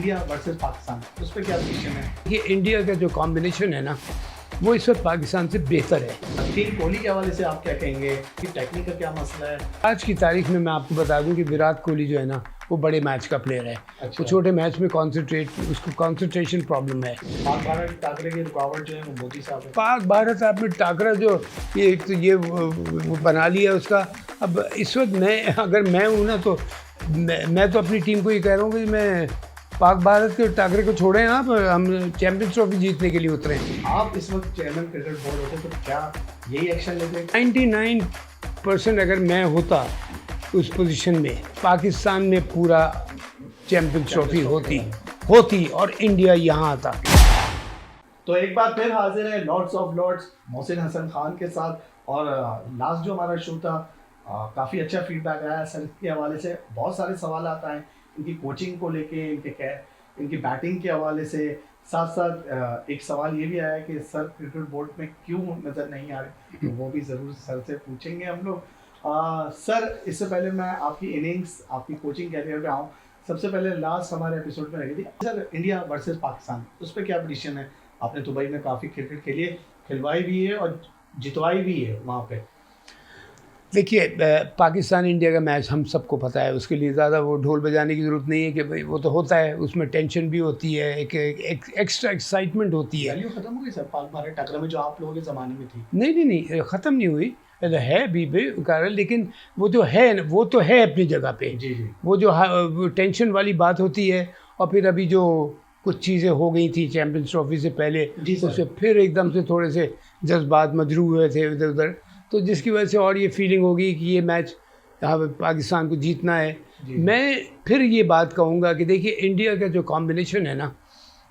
India versus Pakistan, उस पर क्या डिसीजन है? ये इंडिया का जो कॉम्बिनेशन है ना, वो इस वक्त पाकिस्तान से बेहतर है। टीम कोहली के हवाले से आप क्या कहेंगे कि टेक्निक का क्या मसला है? आज की तारीख में मैं आपको बता दूं कि विराट कोहली जो है ना, वो बड़े मैच का प्लेयर है। अच्छा। वो छोटे मैच में उसको कॉन्सेंट्रेशन प्रॉब्लम है। पाक भारत टाकरे की रुकावट जो है वो मोदी साहब है। पाक भारत आपने टाकरा जो ये वो बना लिया उसका। अब इस वक्त अगर मैं हूँ ना, तो मैं तो अपनी टीम को ये कह रहा हूँ कि मैं पाक भारत के टाकरे को छोड़ें आप, हम चैंपियंस ट्रॉफी जीतने के लिए उतरे हैं। आप इस वक्त चेयरमैन क्रिकेट बोर्ड होते तो क्या यही एक्शन लेते? 99% अगर मैं होता उस पोजीशन में, पाकिस्तान में पूरा चैंपियंस ट्रॉफी होती और इंडिया यहाँ आता। तो एक बार फिर हाजिर है lords of lords Mohsin Hasan Khan के साथ। और लास्ट जो हमारा शो था, काफ़ी अच्छा फीडबैक आया सर के हवाले से। बहुत सारे सवाल आता है इनकी कोचिंग को लेके, इनकी बैटिंग के हवाले से। साथ साथ एक सवाल ये भी आया कि सर क्रिकेट बोर्ड में क्यों नज़र नहीं आ रहे, तो वो भी ज़रूर सर से पूछेंगे हम लोग। सर, इससे पहले मैं आपकी इनिंग्स, आपकी कोचिंग कैरियर पे आऊँ, सबसे पहले लास्ट हमारे एपिसोड में रही थी सर इंडिया वर्सेस पाकिस्तान, उस पर क्या प्रेडिक्शन है? आपने दुबई में काफ़ी क्रिकेट खेली है, खिलवाई भी है और जितवाई भी है वहाँ पे। देखिए, पाकिस्तान इंडिया का मैच हम सबको पता है, उसके लिए ज़्यादा वो ढोल बजाने की ज़रूरत नहीं है कि भाई वो तो होता है, उसमें टेंशन भी होती है, एक एक्स्ट्रा एक्साइटमेंट होती है। वैल्यू खत्म हो गई सर पाक भारत टकरा में जो आप लोगों के ज़माने में थी? नहीं, ख़त्म नहीं हुई है अभी भी कारण, लेकिन वो जो है वो तो है अपनी जगह पे। जी। वो जो टेंशन वाली बात होती है, और फिर अभी जो कुछ चीज़ें हो गई थी चैंपियंस ट्रॉफी से पहले, उससे फिर एकदम से थोड़े से जज्बात मजरू हुए थे इधर उधर, तो जिसकी वजह से और ये फीलिंग होगी कि ये मैच पाकिस्तान को जीतना है। मैं फिर ये बात कहूँगा कि देखिए, इंडिया का जो कॉम्बिनेशन है ना,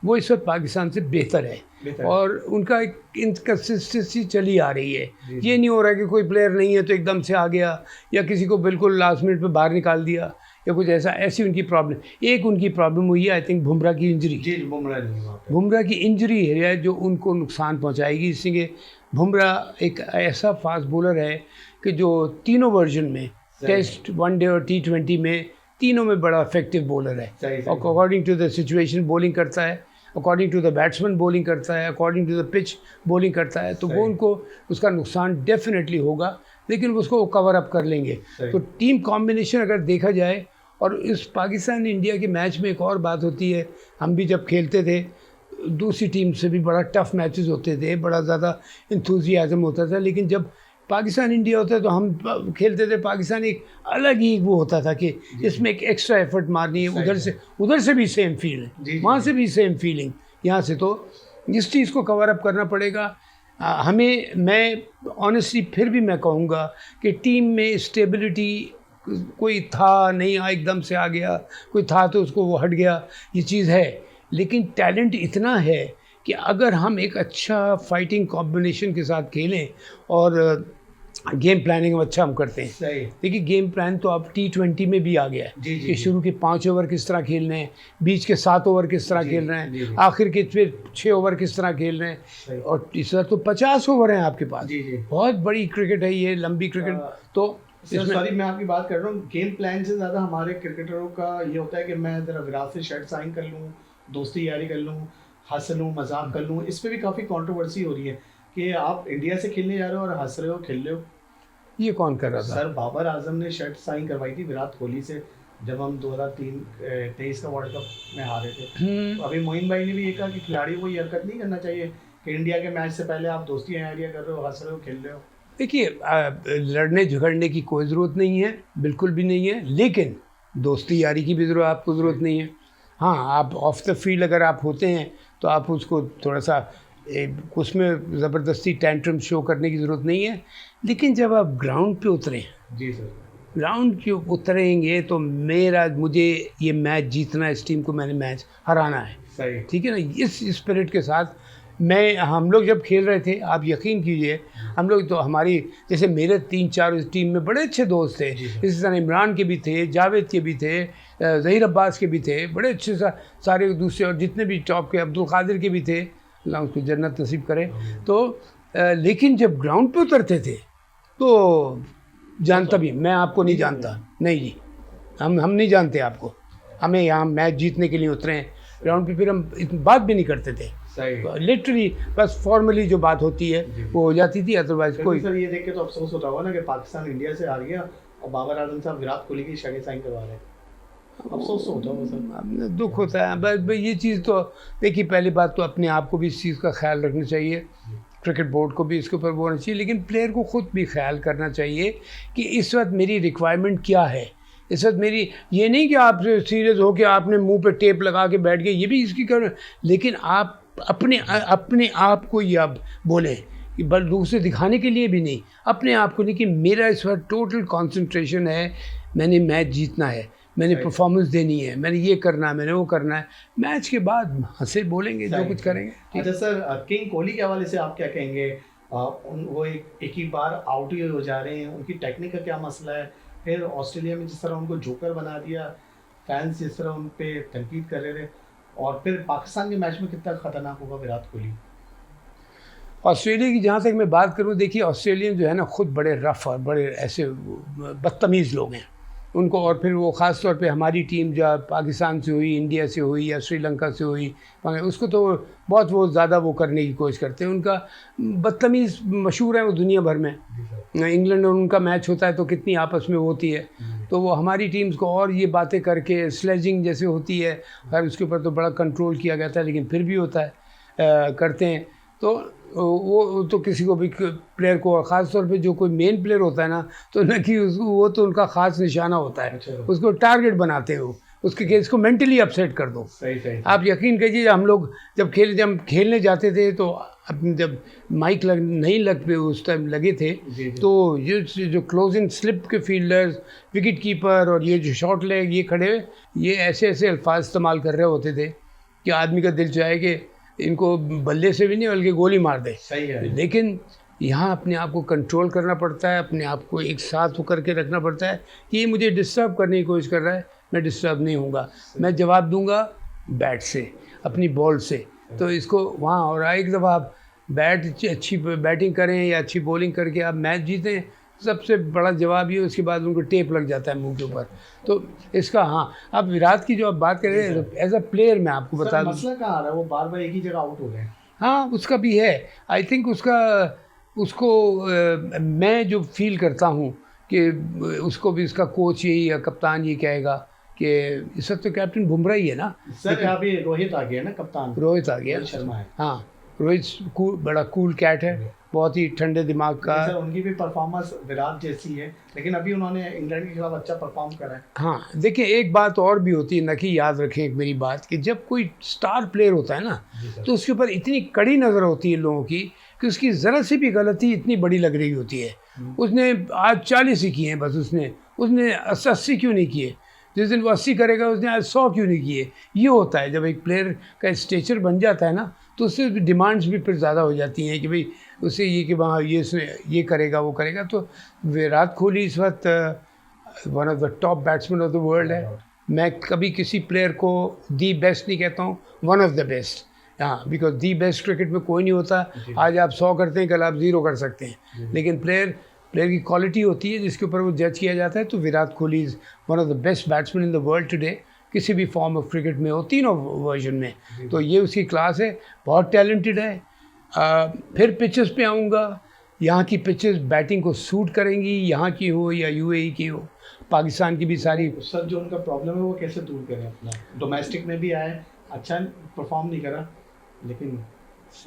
वो इस वक्त पाकिस्तान से बेहतर है और उनका एक इनकन्सिस्टेंसी चली आ रही है। ये नहीं हो रहा कि कोई प्लेयर नहीं है तो एकदम से आ गया, या किसी को बिल्कुल लास्ट मिनट पे बाहर निकाल दिया, या कुछ ऐसी उनकी प्रॉब्लम। एक उनकी प्रॉब्लम हुई है आई थिंक बुमराह की इंजरी। बुमराह की इंजरी है जो उनको नुकसान पहुंचाएगी, इसलिए बुमराह एक ऐसा फास्ट बॉलर है कि जो तीनों वर्जन में, टेस्ट, वनडे और T20 में, तीनों में बड़ा इफेक्टिव बॉलर है। और according to the situation bowling करता है, according to the batsman bowling करता है, according to the pitch bowling करता है, तो वो उनको उसका नुकसान डेफिनेटली होगा, लेकिन उसको कवर अप कर लेंगे। तो टीम कॉम्बिनेशन अगर देखा जाए, और इस पाकिस्तान इंडिया के मैच में एक और बात होती है, हम भी जब खेलते थे दूसरी टीम से भी बड़ा टफ मैचेस होते थे, बड़ा ज़्यादा इंथुजियाज़म होता था, लेकिन जब पाकिस्तान इंडिया होता है तो हम खेलते थे, पाकिस्तान एक अलग ही वो होता था कि इसमें एक एक्स्ट्रा एफर्ट मारनी है, उधर से भी सेम फील है, वहाँ से भी सेम फीलिंग, यहाँ से। तो इस चीज़ को कवर अप करना पड़ेगा हमें। मैं ऑनेस्टली फिर भी मैं कहूँगा कि टीम में स्टेबिलिटी कोई था नहीं, एकदम से आ गया, कोई था तो उसको वो हट गया, ये चीज़ है। लेकिन टैलेंट इतना है कि अगर हम एक अच्छा फाइटिंग कॉम्बिनेशन के साथ खेलें और गेम प्लानिंग अच्छा हम करते हैं। देखिए, गेम प्लान तो अब T20 में भी आ गया है कि शुरू के 5 ओवर किस तरह खेलने हैं, बीच के 7 ओवर किस तरह खेल रहे हैं, आखिर के फिर 6 ओवर किस तरह खेल रहे हैं, और इस बार तो 50 ओवर हैं आपके पास। बहुत बड़ी क्रिकेट है ये, लंबी क्रिकेट। तो सॉरी, मैं आपकी बात कर रहा हूँ, गेम प्लान से ज़्यादा हमारे क्रिकेटरों का ये होता है कि मैं ज़रा विराट से शर्ट साइन कर लूँ, दोस्ती यारी कर लूँ, हंस लूँ, मजाक कर लूँ। इस पर भी काफ़ी कंट्रोवर्सी हो रही है कि आप इंडिया से खेलने जा रहे हो और हंस रहे हो, खेल रहे हो। ये कौन कर रहा था? सर बाबर आजम ने शर्ट साइन करवाई थी विराट कोहली से जब हम 2023 का वर्ल्ड कप में हारे थे। तो अभी मोइन भाई ने भी ये कहा कि खिलाड़ी को ये हरकत नहीं करना चाहिए कि इंडिया के मैच से पहले आप दोस्ती यारियाँ कर रहे हो, हंस रहे हो, खेल रहे हो। देखिए, लड़ने झगड़ने की कोई ज़रूरत नहीं है, बिल्कुल भी नहीं है, लेकिन दोस्ती यारी की भी आपको ज़रूरत नहीं है। हाँ, आप ऑफ द फील्ड अगर आप होते हैं तो आप उसको थोड़ा सा उसमें ज़बरदस्ती टेंट्रम शो करने की ज़रूरत नहीं है, लेकिन जब आप ग्राउंड पे उतरें, जी सर, ग्राउंड पे उतरेंगे तो मुझे ये मैच जीतना है, इस टीम को मैंने मैच हराना है। सही, ठीक है ना? इस स्पिरिट के साथ हम लोग जब खेल रहे थे, आप यकीन कीजिए, हम लोग तो हमारी जैसे मेरे 3-4 इस टीम में बड़े अच्छे दोस्त थे, इसी तरह इमरान के भी थे, जावेद के भी थे, ज़हीर अब्बास के भी थे, बड़े अच्छे सारे दूसरे, और जितने भी टॉप के, अब्दुल कादिर के भी थे, अल्लाह उसको जन्नत नसीब करे। तो लेकिन जब ग्राउंड पे उतरते थे तो जानता भी, मैं आपको नहीं जानता, नहीं जी, हम नहीं जानते आपको, हमें यहाँ मैच जीतने के लिए उतरे हैं। ग्राउंड पे फिर हम बात भी नहीं करते थे, सही। लिटरली बस फॉर्मली जो बात होती है वो हो जाती थी, अदरवाइज फिर कोई। भी सर ये देख के तो अफसोस होता होगा ना कि पाकिस्तान इंडिया से हार गया और बाबर आजम साहब विराट कोहली की शगें साइन करवा रहे हैं, अफसोस तो होता होगा सर। दुख होता है, बस ये चीज़ तो देखिए, पहली बात तो अपने आप को भी इस चीज़ का ख्याल रखना चाहिए, क्रिकेट बोर्ड को भी इसके ऊपर वो होना चाहिए, लेकिन प्लेयर को ख़ुद भी ख्याल करना चाहिए कि इस वक्त मेरी रिक्वायरमेंट क्या है। इस वक्त मेरी ये नहीं कि आप सीरियस हो के आपने मुंह पे टेप लगा के बैठ गए, ये भी इसकी कर, लेकिन आप अपने आप को ये आप बोलें कि बल दूसरे दिखाने के लिए भी नहीं, अपने आप को नहीं कि मेरा इस वक्त टोटल कंसंट्रेशन है, मैंने मैच जीतना है, मैंने परफॉर्मेंस देनी है, मैंने ये करना है, मैंने वो करना है। मैच के बाद हंसे बोलेंगे जो कुछ करेंगे। अच्छा सर, किंग कोहली के हवाले से आप क्या कहेंगे? वो एक ही बार आउट ही हो जा रहे हैं, उनकी टेक्निक का क्या मसला है? फिर ऑस्ट्रेलिया में जिस तरह उनको जोकर बना दिया, फैंस जिस तरह उन पे तनकीद कर रहे थे, और फिर पाकिस्तान के मैच में कितना खतरनाक होगा विराट कोहली? ऑस्ट्रेलिया की जहाँ तक मैं बात करूँ, देखिए ऑस्ट्रेलियन जो है ना खुद बड़े रफ़ और बड़े ऐसे बदतमीज़ लोग हैं उनको, और फिर वो ख़ास तौर पे हमारी टीम जो पाकिस्तान से हुई, इंडिया से हुई या श्रीलंका से हुई, उसको तो बहुत वो ज़्यादा वो करने की कोशिश करते हैं। उनका बदतमीज़ मशहूर है वो दुनिया भर में। इंग्लैंड और उनका मैच होता है तो कितनी आपस में होती है, तो वो हमारी टीम्स को और ये बातें करके स्लेजिंग जैसे होती है, खैर उसके ऊपर तो बड़ा कंट्रोल किया गया था, लेकिन फिर भी होता है, करते हैं। तो वो तो किसी को भी प्लेयर को, ख़ास तौर पे जो कोई मेन प्लेयर होता है ना, तो न कि वो तो उनका ख़ास निशाना होता है, उसको टारगेट बनाते हो, उसके केस को मेंटली अपसेट कर दो। सही। आप यकीन कीजिए, हम लोग जब खेलने जाते थे तो जब माइक नहीं लग पे उस टाइम लगे थे, तो ये जो क्लोजिंग स्लिप के फील्डर्स, विकेट कीपर और ये जो शॉर्ट लेग ये खड़े हुए, ये ऐसे ऐसे अल्फाज इस्तेमाल कर रहे होते थे कि आदमी का दिल चाहे कि इनको बल्ले से भी नहीं बल्कि गोली मार दे। सही है। लेकिन यहाँ अपने आप को कंट्रोल करना पड़ता है, अपने आप को एक साथ होकर के रखना पड़ता है कि ये मुझे डिस्टर्ब करने की कोशिश कर रहा है, मैं डिस्टर्ब नहीं होऊंगा, मैं जवाब दूंगा बैट से, अपनी बॉल से। तो इसको वहाँ, और एक दफ़ा आप अच्छी बैटिंग करें या अच्छी बॉलिंग करके आप मैच जीतें, सबसे बड़ा जवाब ये, उसके बाद उनको टेप लग जाता है मुंह के ऊपर। तो इसका, हाँ, आप विराट की जो आप बात कर रहे हैं एज अ प्लेयर, मैं आपको बता दूँ मसला कहाँ आ रहा है, वो बार बार एक ही जगह आउट हो गए। हाँ, उसका भी है। आई थिंक उसको मैं जो फील करता हूँ कि उसको भी उसका कोच यही या कप्तान ये कहेगा कि इस वक्त तो कैप्टन बुमराह ही है ना सर। अभी रोहित आ गया ना कप्तान, रोहित आ गया, रोहित शर्मा है। हाँ, रोहित बड़ा कूल कैट है, बहुत ही ठंडे दिमाग का। सर उनकी भी परफॉर्मेंस विराट जैसी है, लेकिन अभी उन्होंने इंग्लैंड के खिलाफ अच्छा परफॉर्म करा है। हाँ, देखिए एक बात और भी होती है ना, कि याद रखें एक मेरी बात, कि जब कोई स्टार प्लेयर होता है ना, तो उसके ऊपर इतनी कड़ी नज़र होती है लोगों की कि उसकी ज़रा सी भी गलती इतनी बड़ी लग रही होती है। उसने आज 40 ही किए हैं बस, उसने 80 क्यों नहीं किए? जिस दिन वो 80 करेगा उसने आज 100 क्यों नहीं किए? ये होता है जब एक प्लेयर का स्टेचर बन जाता है ना, तो उससे डिमांड्स भी फिर ज़्यादा हो जाती हैं कि भाई उससे ये कि वहाँ ये करेगा वो करेगा। तो विराट कोहली इस वक्त one of the top batsman of the world है। मैं कभी किसी प्लेयर को दी बेस्ट नहीं कहता हूँ, वन ऑफ द बेस्ट। हाँ, बिकॉज दी बेस्ट क्रिकेट में कोई नहीं होता। आज आप 100 करते हैं, कल आप 0 कर सकते हैं, लेकिन प्लेयर की क्वालिटी होती है जिसके ऊपर वो जज किया जाता है। तो Virat Kohli is one of the best batsman in the world today, किसी भी फॉर्म ऑफ क्रिकेट में हो, तीनों वर्जन में। तो ये उसकी क्लास है, बहुत टैलेंटेड है। फिर पिचेस पे आऊँगा, यहाँ की पिचेस बैटिंग को सूट करेंगी, यहाँ की हो या यूएई की हो, पाकिस्तान की भी सारी। सर जो उनका प्रॉब्लम है वो कैसे दूर करें अपना? डोमेस्टिक में भी आए, अच्छा परफॉर्म नहीं करा, लेकिन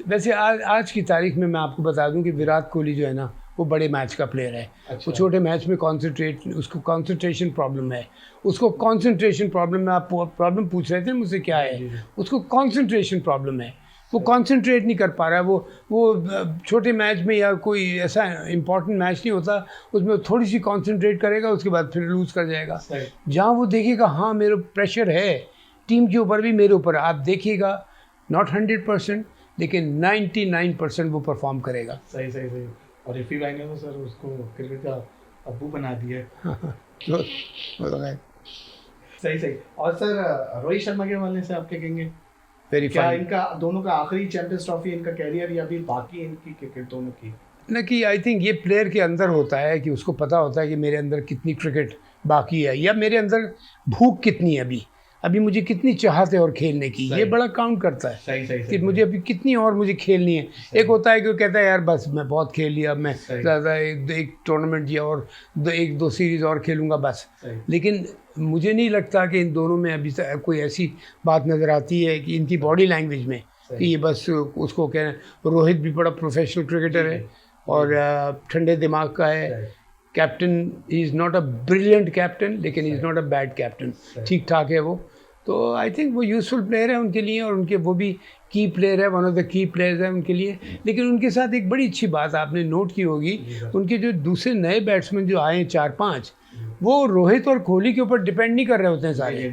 वैसे आज की तारीख में मैं आपको बता दूं कि विराट कोहली जो है ना, वो बड़े मैच का प्लेयर है। अच्छा। वो छोटे मैच में उसको कंसंट्रेशन प्रॉब्लम है। उसको कंसंट्रेशन प्रॉब्लम में, आप प्रॉब्लम पूछ रहे थे मुझसे क्या है, उसको कंसंट्रेशन प्रॉब्लम है। वो कंसंट्रेट नहीं कर पा रहा है। वो छोटे मैच में या कोई ऐसा इंपॉर्टेंट मैच नहीं होता, उसमें थोड़ी सी कंसंट्रेट करेगा, उसके बाद फिर लूज़ कर जाएगा। जहाँ वो देखेगा हाँ मेरा प्रेशर है टीम के ऊपर भी, मेरे ऊपर, आप देखिएगा नॉट 100% लेकिन 99% वो परफॉर्म करेगा। सही। और इफ़ी भाई ने तो सर उसको क्रिकेट का अब्बू बना दिया है। सही। और सर रोहित शर्मा के हवाले से आप क्या कहेंगे? क्या इनका दोनों का आखिरी चैंपियंस ट्रॉफी इनका कैरियर, या भी बाकी इनकी क्रिकेट दोनों की? न कि आई थिंक ये प्लेयर के अंदर होता है कि उसको पता होता है कि मेरे अंदर कितनी क्रिकेट बाकी है, या मेरे अंदर भूख कितनी है अभी। अभी मुझे कितनी चाहत है और खेलने की, ये बड़ा काउंट करता है। सही कि मुझे अभी कितनी और मुझे खेलनी है। एक होता है कि वो कहता है यार बस मैं बहुत खेल लिया, मैं ज़्यादा एक टूर्नामेंट या और एक दो सीरीज़ और खेलूँगा बस। लेकिन मुझे नहीं लगता कि इन दोनों में अभी तक कोई ऐसी बात नज़र आती है कि इनकी बॉडी लैंग्वेज में कि ये बस उसको कह रहे हैं। रोहित भी बड़ा प्रोफेशनल क्रिकेटर है और ठंडे दिमाग का है। Captain he is not a brilliant captain, लेकिन he is not a bad captain, ठीक ठाक है वो। तो आई थिंक वो यूज़फुल प्लेयर है उनके लिए, और उनके वो भी की प्लेयर है, one of the key players है उनके लिए। लेकिन उनके साथ एक बड़ी अच्छी बात आपने नोट की होगी, उनके जो दूसरे नए बैट्समैन जो आए हैं 4-5, वो रोहित और कोहली के ऊपर डिपेंड नहीं कर रहे होते हैं सारे।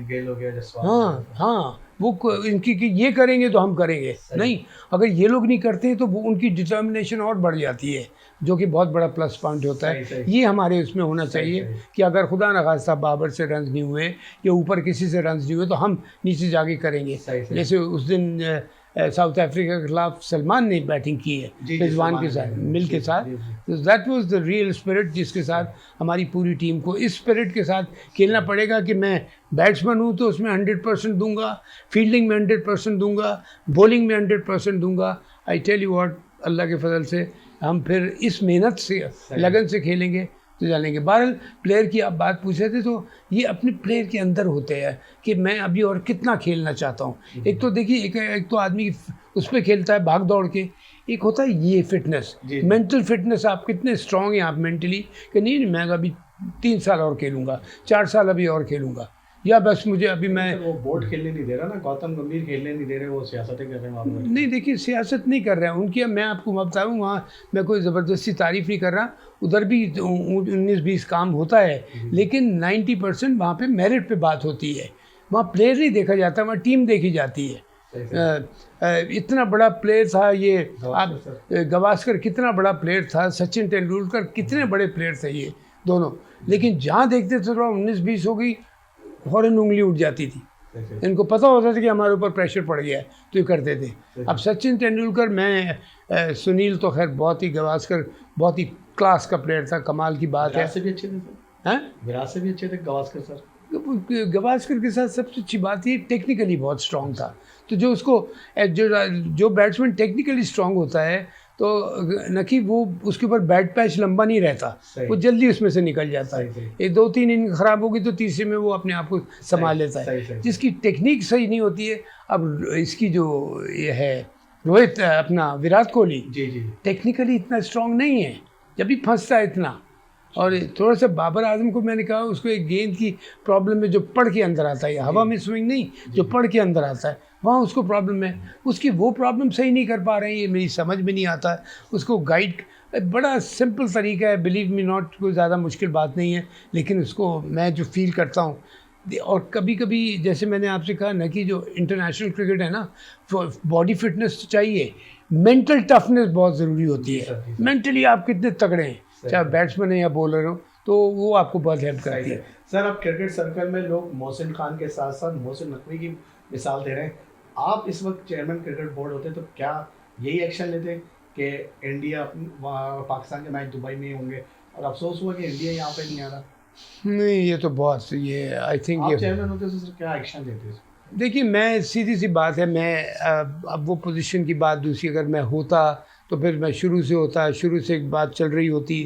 हाँ, वो इनकी कि ये करेंगे तो हम करेंगे नहीं, अगर ये लोग नहीं करते हैं तो वो उनकी डिटर्मिनेशन और बढ़ जाती है, जो कि बहुत बड़ा प्लस पॉइंट होता है। ये हमारे उसमें होना चाहिए कि अगर खुदा न खास्ता बाबर से रन नहीं हुए या ऊपर किसी से रन नहीं हुए तो हम नीचे जाके करेंगे। जैसे उस दिन साउथ अफ्रीका के खिलाफ सलमान ने बैटिंग की है रिजवान के साथ, मिल के साथ। तो that was the real spirit जिसके साथ हमारी पूरी टीम को इस स्पिरिट के साथ खेलना पड़ेगा कि मैं बैट्समैन हूँ तो उसमें 100% दूंगा, फील्डिंग में 100% दूंगा, बॉलिंग में 100% दूंगा। आई टेल यू व्हाट, अल्लाह के फजल से हम फिर इस मेहनत से लगन से खेलेंगे तो जानेंगे। बहरहाल प्लेयर की आप बात पूछ रहे थे, तो ये अपने प्लेयर के अंदर होते हैं कि मैं अभी और कितना खेलना चाहता हूँ। एक तो देखिए एक तो आदमी उस पर खेलता है भाग दौड़ के, एक होता है ये फिटनेस, मेंटल फिटनेस। आप कितने स्ट्रॉन्ग हैं आप मेंटली कि नहीं मैं अभी 3 साल और खेलूँगा, 4 साल अभी और खेलूँगा, या बस मुझे अभी मैं वो बोर्ड खेलने नहीं दे रहा ना, गौतम गंभीर खेलने नहीं दे रहे, वो सियासतें कर रहे हैं वहाँ पर। नहीं देखिए सियासत नहीं कर रहे हैं उनकी, मैं आपको बताऊँ वहाँ मैं कोई ज़बरदस्ती तारीफ़ नहीं कर रहा, उधर भी 19-20 काम होता है, लेकिन 90% वहाँ पे मेरिट पे बात होती है। वहाँ प्लेयर नहीं देखा जाता, वहाँ टीम देखी जाती है। इतना बड़ा प्लेयर था ये आप गवास्कर, कितना बड़ा प्लेयर था, सचिन तेंदुलकर कितने बड़े प्लेयर थे ये दोनों, लेकिन जहाँ देखते थे थोड़ा 19-20 हो गई फ़ौरन उंगली उठ जाती थी। इनको पता होता था कि हमारे ऊपर प्रेशर पड़ गया है तो ये करते थे। अब सचिन तेंदुलकर, मैं सुनील तो खैर बहुत ही, गवास्कर बहुत ही क्लास का प्लेयर था, कमाल की बात है। विराट से भी अच्छे थे सर, हैं विराट से भी अच्छे थे गवास्कर सर। गवास्कर के साथ सबसे अच्छी बात ये टेक्निकली बहुत स्ट्रॉन्ग था। तो जो उसको जो बैट्समैन टेक्निकली स्ट्रॉन्ग होता है तो न कि वो उसके ऊपर बैट पैच लंबा नहीं रहता, वो जल्दी उसमें से निकल जाता है। एक 2-3 इनिंग ख़राब होगी तो तीसरे में वो अपने आप को संभाल लेता है। जिसकी टेक्निक सही नहीं होती है, अब इसकी जो ये है रोहित अपना विराट कोहली टेक्निकली इतना स्ट्रॉन्ग नहीं है, जब भी फंसता है इतना। और थोड़ा सा बाबर आजम को मैंने कहा उसको एक गेंद की प्रॉब्लम है जो पढ़ के अंदर आता है, हवा में स्विंग नहीं, जो पढ़ के अंदर आता है वहाँ उसको प्रॉब्लम है। उसकी वो प्रॉब्लम सही नहीं कर पा रहे हैं, ये मेरी समझ में नहीं आता है। उसको गाइड, बड़ा सिंपल तरीका है, बिलीव मी नॉट, कोई ज़्यादा मुश्किल बात नहीं है, लेकिन उसको मैं जो फील करता हूँ। और कभी कभी जैसे मैंने आपसे कहा ना कि जो इंटरनेशनल क्रिकेट है ना, बॉडी फिटनेस तो चाहिए, मेंटल टफनेस बहुत ज़रूरी होती है। मेंटली आप कितने तगड़े हैं, चाहे बैट्समैन है या बॉलर हो, तो वो आपको बहुत हेल्प करती है। सर अब क्रिकेट सर्कल में लोग मोहसिन खान के साथ साथ मोहसिन नकवी की मिसाल दे रहे हैं। आप इस वक्त चेयरमैन क्रिकेट बोर्ड होते तो क्या यही एक्शन लेते कि इंडिया पाकिस्तान के मैच दुबई में होंगे, और अफसोस हुआ कि इंडिया यहाँ पे नहीं आ रहा? नहीं, ये तो बहुत, ये आई थिंक ये चेयरमैन होते तो सर क्या एक्शन लेते? देखिए मैं, सीधी सी बात है, मैं अब वो पोजीशन की बात दूसरी, अगर मैं होता तो फिर मैं शुरू से होता, शुरू से एक बात चल रही होती,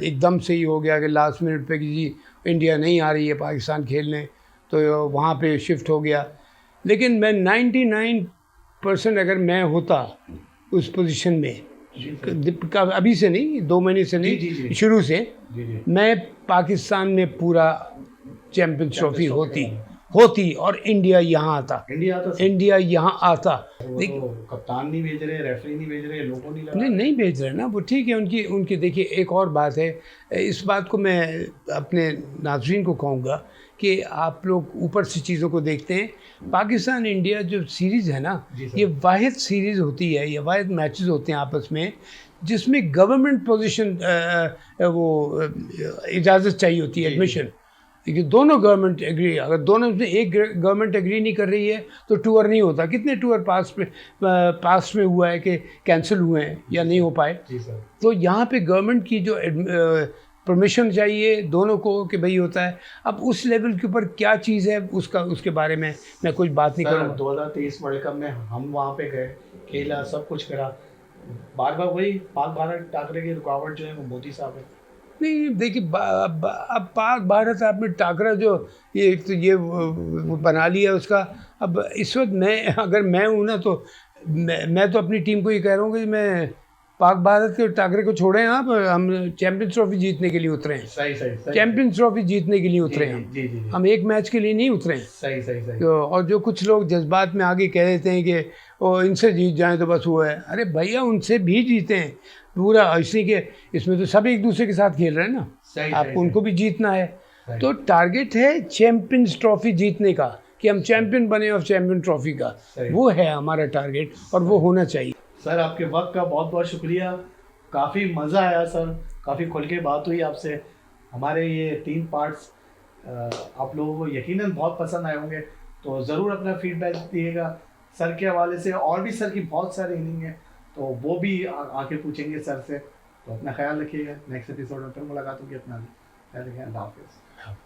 एकदम से ही हो गया कि लास्ट मिनट पे कि जी इंडिया नहीं आ रही है पाकिस्तान खेलने, तो वहाँ पे शिफ्ट हो गया। लेकिन मैं 99% अगर मैं होता उस पोजीशन में, अभी से नहीं, 2 महीने से नहीं, शुरू से मैं पाकिस्तान में पूरा चैम्पियंस ट्रॉफी होती और इंडिया यहाँ आता, इंडिया यहाँ आता। कप्तान नहीं भेज रहे, रेफरी नहीं भेज रहे, लोगों नहीं भेज रहे ना, वो ठीक है उनकी देखिए एक और बात है, इस बात को मैं अपने नाज़रीन को कहूँगा कि आप लोग ऊपर से चीज़ों को देखते हैं। पाकिस्तान इंडिया जो सीरीज़ है ना, ये वाहिद सीरीज़ होती है, ये वाहिद मैचेस होते हैं आपस में जिसमें गवर्नमेंट पोजीशन वो इजाज़त चाहिए होती है, एडमिशन, क्योंकि दोनों गवर्नमेंट एग्री, अगर दोनों में एक गवर्नमेंट एग्री नहीं कर रही है तो टूर नहीं होता। कितने टूर पास में हुआ है कि कैंसिल हुए हैं या नहीं हो पाए। तो यहाँ पे गवर्नमेंट की जो परमिशन चाहिए दोनों को कि भाई होता है। अब उस लेवल के ऊपर क्या चीज़ है उसके बारे में मैं कुछ बात नहीं सर करूँगा। 2023 वर्ल्ड कप में हम वहाँ पे गए, खेला, सब कुछ करा, बार बार वही पाक भारत टाकरे की रुकावट जो है वो मोदी साहब है। नहीं देखिए अब पाक भारत आपने टाकरा जो ये एक तो ये वो बना लिया उसका। अब इस वक्त मैं हूँ ना तो मैं तो अपनी टीम को ये कह रहा हूँ कि मैं पाक भारत के टाकरे को छोड़ें आप, हम चैंपियंस ट्रॉफी जीतने के लिए उतरे हैं। सही सही सही चैंपियंस ट्रॉफी जीतने के लिए उतरे हैं जी जी जी हम एक मैच के लिए नहीं उतरे हैं। सही सही सही तो और जो कुछ लोग जज्बात में आगे कह देते हैं कि ओ इनसे जीत जाएं तो बस वो है, अरे भैया उनसे भी जीते हैं पूरा इसी के, इसमें तो सब एक दूसरे के साथ खेल रहे हैं ना, सही आपको उनको भी जीतना है। सही। तो टारगेट है चैंपियंस ट्रॉफी जीतने का कि हम चैंपियन बने ऑफ चैंपियन ट्रॉफी का, सही। वो है हमारा टारगेट और वो होना चाहिए। सर आपके वक्त का बहुत बहुत शुक्रिया, काफ़ी मज़ा आया सर, काफ़ी खुल के बात हुई आपसे। हमारे ये 3 पार्ट्स आप लोगों को यकीनन बहुत पसंद आए होंगे, तो ज़रूर अपना फीडबैक दिएगा सर के हवाले से। और भी सर की बहुत सारी इनिंग है तो वो भी आके पूछेंगे सर से। तो अपना ख्याल रखिएगा, नेक्स्ट एपिसोड में फिर मुलाकात होगी। अपना ख्याल रखिए, अल्लाह हाफिज़।